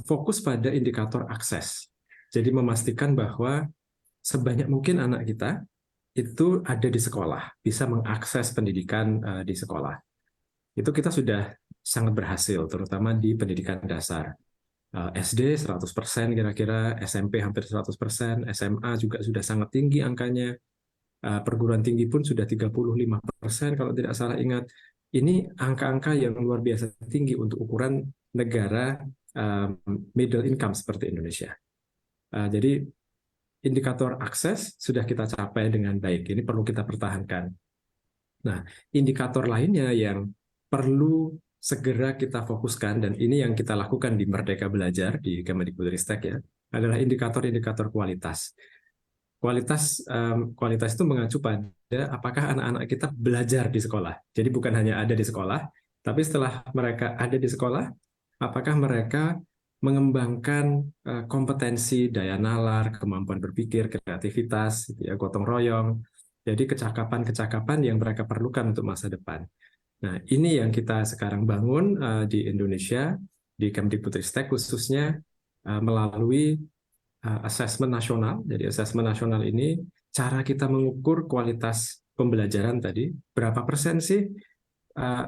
fokus pada indikator akses. Jadi memastikan bahwa sebanyak mungkin anak kita itu ada di sekolah, bisa mengakses pendidikan di sekolah. Itu kita sudah sangat berhasil, terutama di pendidikan dasar. SD 100% kira-kira, SMP hampir 100%, SMA juga sudah sangat tinggi angkanya, perguruan tinggi pun sudah 35% kalau tidak salah ingat. Ini angka-angka yang luar biasa tinggi untuk ukuran negara middle income seperti Indonesia. Jadi indikator akses sudah kita capai dengan baik. Ini perlu kita pertahankan. Nah, indikator lainnya yang perlu segera kita fokuskan, dan ini yang kita lakukan di Merdeka Belajar di Kemendikbudristek ya, adalah indikator-indikator kualitas. Kualitas itu mengacu pada apakah anak-anak kita belajar di sekolah. Jadi bukan hanya ada di sekolah, tapi setelah mereka ada di sekolah, apakah mereka mengembangkan kompetensi, daya nalar, kemampuan berpikir, kreativitas, gitu ya, gotong royong. Jadi kecakapan-kecakapan yang mereka perlukan untuk masa depan. Nah, ini yang kita sekarang bangun di Indonesia, di Kemdikbudristek khususnya melalui asesmen nasional. Jadi asesmen nasional ini cara kita mengukur kualitas pembelajaran tadi, berapa persen sih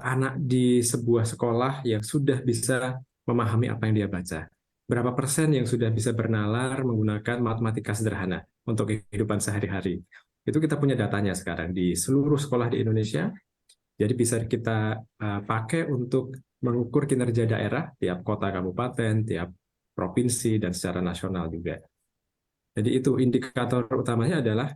anak di sebuah sekolah yang sudah bisa memahami apa yang dia baca. Berapa persen yang sudah bisa bernalar menggunakan matematika sederhana untuk kehidupan sehari-hari. Itu kita punya datanya sekarang di seluruh sekolah di Indonesia. Jadi bisa kita pakai untuk mengukur kinerja daerah, tiap kota kabupaten, tiap provinsi, dan secara nasional juga. Jadi itu indikator utamanya adalah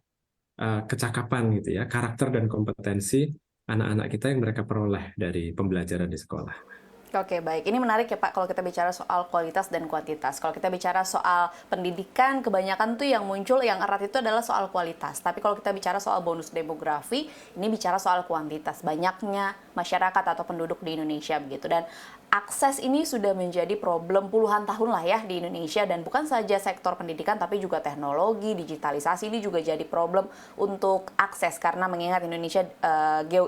kecakapan gitu ya, karakter dan kompetensi anak-anak kita yang mereka peroleh dari pembelajaran di sekolah. Oke, baik. Ini menarik ya Pak, kalau kita bicara soal kualitas dan kuantitas. Kalau kita bicara soal pendidikan, kebanyakan tuh yang muncul, yang erat itu adalah soal kualitas. Tapi kalau kita bicara soal bonus demografi, ini bicara soal kuantitas. Banyaknya masyarakat atau penduduk di Indonesia begitu. Dan akses ini sudah menjadi problem puluhan tahun lah ya di Indonesia. Dan bukan saja sektor pendidikan, tapi juga teknologi, digitalisasi ini juga jadi problem untuk akses. Karena mengingat Indonesia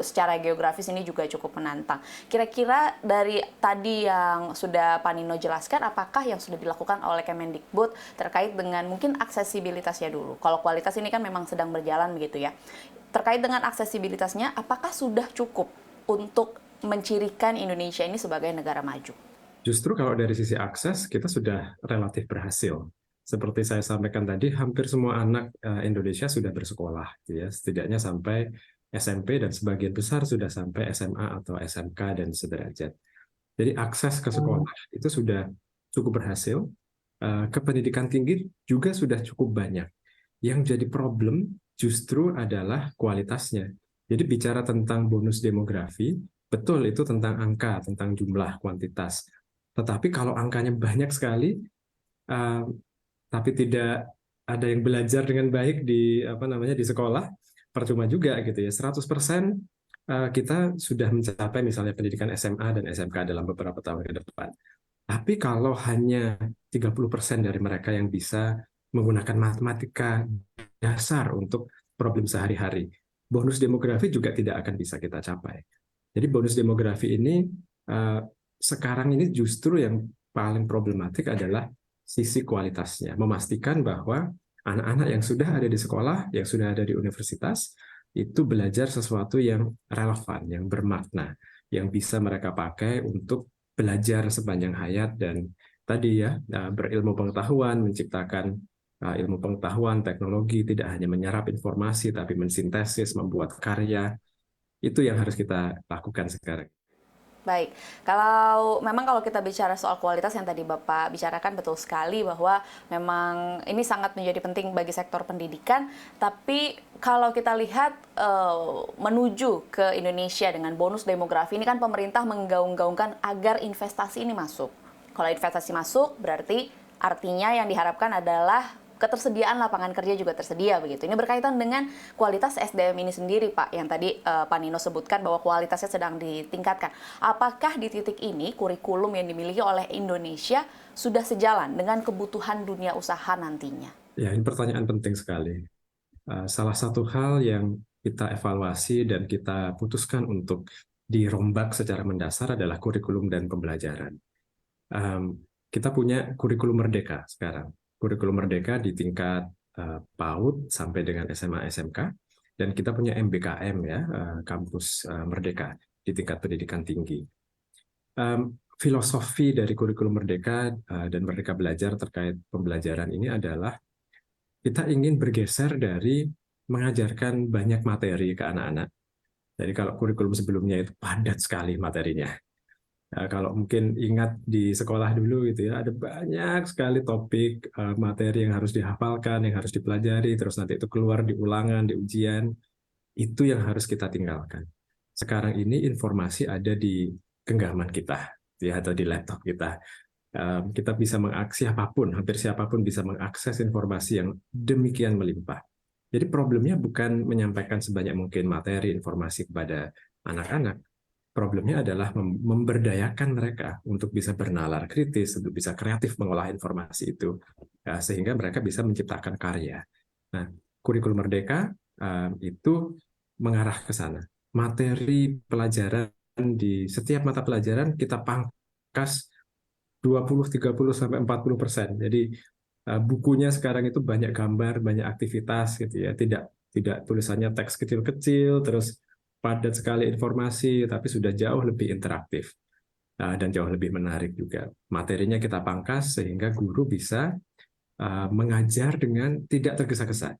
secara geografis ini juga cukup menantang. Kira-kira dari tadi yang sudah Pak Nino jelaskan, apakah yang sudah dilakukan oleh Kemendikbud terkait dengan mungkin aksesibilitasnya dulu? Kalau kualitas ini kan memang sedang berjalan begitu ya. Terkait dengan aksesibilitasnya, apakah sudah cukup untuk mencirikan Indonesia ini sebagai negara maju? Justru kalau dari sisi akses, kita sudah relatif berhasil. Seperti saya sampaikan tadi, hampir semua anak Indonesia sudah bersekolah, ya, setidaknya sampai SMP, dan sebagian besar sudah sampai SMA atau SMK dan sederajat. Jadi akses ke sekolah itu sudah cukup berhasil, ke pendidikan tinggi juga sudah cukup banyak. Yang jadi problem justru adalah kualitasnya. Jadi bicara tentang bonus demografi, betul itu tentang angka, tentang jumlah, kuantitas. Tetapi kalau angkanya banyak sekali, tapi tidak ada yang belajar dengan baik di di sekolah, percuma juga gitu ya. 100% kita sudah mencapai misalnya pendidikan SMA dan SMK dalam beberapa tahun ke depan. Tapi kalau hanya 30% dari mereka yang bisa menggunakan matematika dasar untuk problem sehari-hari, bonus demografi juga tidak akan bisa kita capai. Jadi bonus demografi ini sekarang ini justru yang paling problematik adalah sisi kualitasnya. Memastikan bahwa anak-anak yang sudah ada di sekolah, yang sudah ada di universitas, itu belajar sesuatu yang relevan, yang bermakna, yang bisa mereka pakai untuk belajar sepanjang hayat, dan tadi ya berilmu pengetahuan, menciptakan ilmu pengetahuan, teknologi, tidak hanya menyerap informasi tapi mensintesis, membuat karya. Itu yang harus kita lakukan sekarang. Baik, memang kalau kita bicara soal kualitas yang tadi Bapak bicarakan betul sekali bahwa memang ini sangat menjadi penting bagi sektor pendidikan, tapi kalau kita lihat menuju ke Indonesia dengan bonus demografi ini kan pemerintah menggaung-gaungkan agar investasi ini masuk. Kalau investasi masuk berarti artinya yang diharapkan adalah ketersediaan lapangan kerja juga tersedia begitu. Ini berkaitan dengan kualitas SDM ini sendiri Pak, yang tadi Pak Nino sebutkan bahwa kualitasnya sedang ditingkatkan. Apakah di titik ini kurikulum yang dimiliki oleh Indonesia sudah sejalan dengan kebutuhan dunia usaha nantinya? Ya, ini pertanyaan penting sekali. Salah satu hal yang kita evaluasi dan kita putuskan untuk dirombak secara mendasar adalah kurikulum dan pembelajaran. kita punya kurikulum merdeka sekarang. Kurikulum merdeka di tingkat PAUD sampai dengan SMA SMK, dan kita punya MBKM ya, kampus merdeka di tingkat pendidikan tinggi. Filosofi dari kurikulum merdeka dan Merdeka Belajar terkait pembelajaran ini adalah kita ingin bergeser dari mengajarkan banyak materi ke anak-anak. Jadi kalau kurikulum sebelumnya itu padat sekali materinya. Kalau mungkin ingat di sekolah dulu gitu ya, ada banyak sekali topik materi yang harus dihafalkan, yang harus dipelajari, terus nanti itu keluar di ulangan, di ujian. Itu yang harus kita tinggalkan. Sekarang ini informasi ada di genggaman kita, ya, atau di laptop kita. Kita bisa mengakses siapapun, hampir siapapun bisa mengakses informasi yang demikian melimpah. Jadi problemnya bukan menyampaikan sebanyak mungkin materi, informasi kepada anak-anak. Problemnya adalah memberdayakan mereka untuk bisa bernalar kritis, untuk bisa kreatif mengolah informasi itu, sehingga mereka bisa menciptakan karya. Nah, kurikulum merdeka itu mengarah ke sana. Materi pelajaran di setiap mata pelajaran kita pangkas 20, 30 sampai 40%. Jadi bukunya sekarang itu banyak gambar, banyak aktivitas gitu ya. Tidak tulisannya teks kecil-kecil, terus padat sekali informasi, tapi sudah jauh lebih interaktif dan jauh lebih menarik juga. Materinya kita pangkas sehingga guru bisa mengajar dengan tidak tergesa-gesa.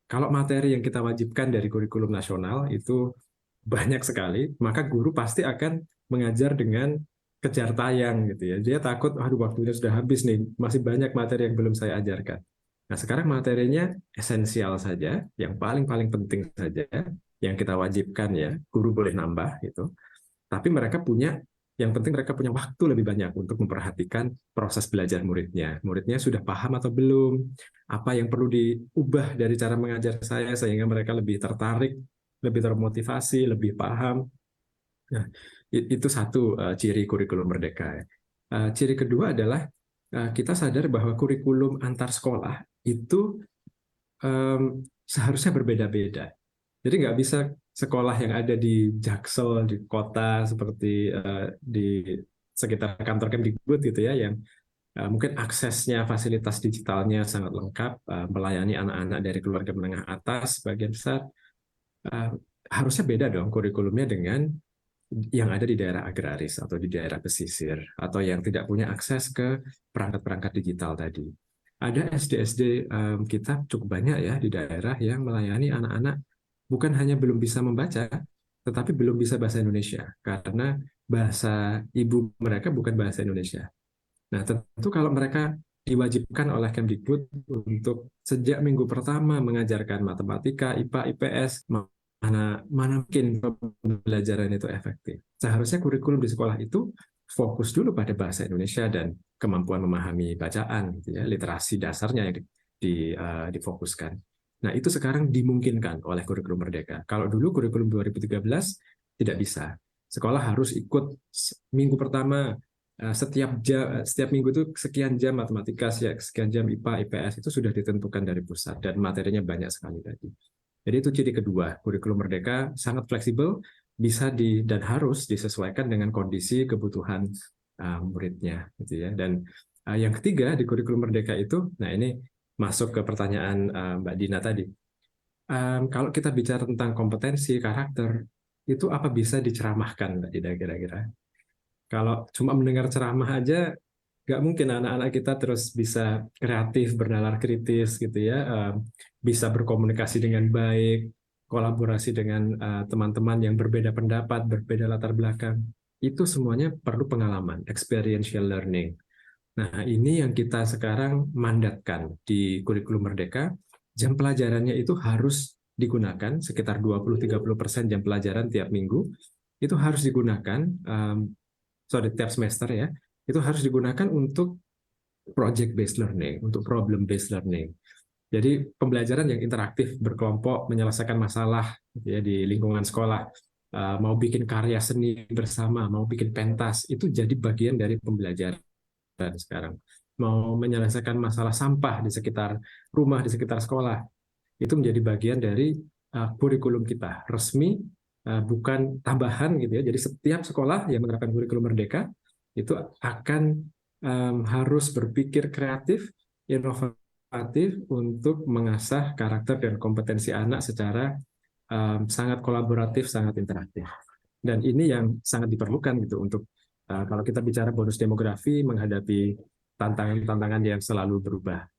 Kalau materi yang kita wajibkan dari kurikulum nasional itu banyak sekali, maka guru pasti akan mengajar dengan kejar tayang gitu ya. Dia takut, aduh waktunya sudah habis nih, masih banyak materi yang belum saya ajarkan. Nah, sekarang materinya esensial saja, yang paling-paling penting saja, yang kita wajibkan ya, guru boleh nambah gitu. Tapi mereka punya, yang penting mereka punya waktu lebih banyak untuk memperhatikan proses belajar muridnya. Muridnya sudah paham atau belum? Apa yang perlu diubah dari cara mengajar saya sehingga mereka lebih tertarik, lebih termotivasi, lebih paham. Nah, itu satu ciri kurikulum merdeka. Ciri kedua adalah kita sadar bahwa kurikulum antar sekolah itu seharusnya berbeda-beda. Jadi nggak bisa sekolah yang ada di Jaksel, di kota, seperti di sekitar kantor Kemdikbud gitu ya, yang mungkin aksesnya, fasilitas digitalnya sangat lengkap, melayani anak-anak dari keluarga menengah atas, sebagian besar. Harusnya beda dong kurikulumnya dengan yang ada di daerah agraris atau di daerah pesisir, atau yang tidak punya akses ke perangkat-perangkat digital tadi. Ada SD-SD kita cukup banyak ya di daerah yang melayani anak-anak bukan hanya belum bisa membaca, tetapi belum bisa bahasa Indonesia, karena bahasa ibu mereka bukan bahasa Indonesia. Nah, tentu kalau mereka diwajibkan oleh Kemdikbud untuk sejak minggu pertama mengajarkan matematika, IPA, IPS, mana mungkin pembelajaran itu efektif. Seharusnya kurikulum di sekolah itu fokus dulu pada bahasa Indonesia dan kemampuan memahami bacaan, gitu ya, literasi dasarnya yang difokuskan. Nah, itu sekarang dimungkinkan oleh kurikulum merdeka. Kalau dulu kurikulum 2013 tidak bisa. Sekolah harus ikut minggu pertama, setiap minggu itu sekian jam matematika, sekian jam IPA, IPS, itu sudah ditentukan dari pusat dan materinya banyak sekali tadi. Jadi itu ciri kedua, kurikulum merdeka sangat fleksibel, bisa dan harus disesuaikan dengan kondisi kebutuhan muridnya, gitu ya. Dan yang ketiga di kurikulum merdeka itu, nah ini masuk ke pertanyaan Mbak Dina tadi. Kalau kita bicara tentang kompetensi, karakter, itu apa bisa diceramahkan, Mbak Dina kira-kira? Kalau cuma mendengar ceramah aja, nggak mungkin anak-anak kita terus bisa kreatif, bernalar kritis gitu ya, bisa berkomunikasi dengan baik, kolaborasi dengan teman-teman yang berbeda pendapat, berbeda latar belakang. Itu semuanya perlu pengalaman, experiential learning. Nah, ini yang kita sekarang mandatkan di kurikulum Merdeka. Jam pelajarannya itu harus digunakan, sekitar 20-30% jam pelajaran tiap minggu, itu harus digunakan, tiap semester ya, itu harus digunakan untuk project based learning, untuk problem based learning. Jadi pembelajaran yang interaktif, berkelompok, menyelesaikan masalah ya di lingkungan sekolah, mau bikin karya seni bersama, mau bikin pentas, itu jadi bagian dari pembelajaran sekarang. Mau menyelesaikan masalah sampah di sekitar rumah, di sekitar sekolah, itu menjadi bagian dari kurikulum kita, resmi, bukan tambahan gitu ya. Jadi setiap sekolah yang menerapkan kurikulum merdeka itu akan harus berpikir kreatif, inovatif untuk mengasah karakter dan kompetensi anak secara sangat kolaboratif, sangat interaktif. Dan ini yang sangat diperlukan gitu untuk kalau kita bicara bonus demografi menghadapi tantangan-tantangan yang selalu berubah.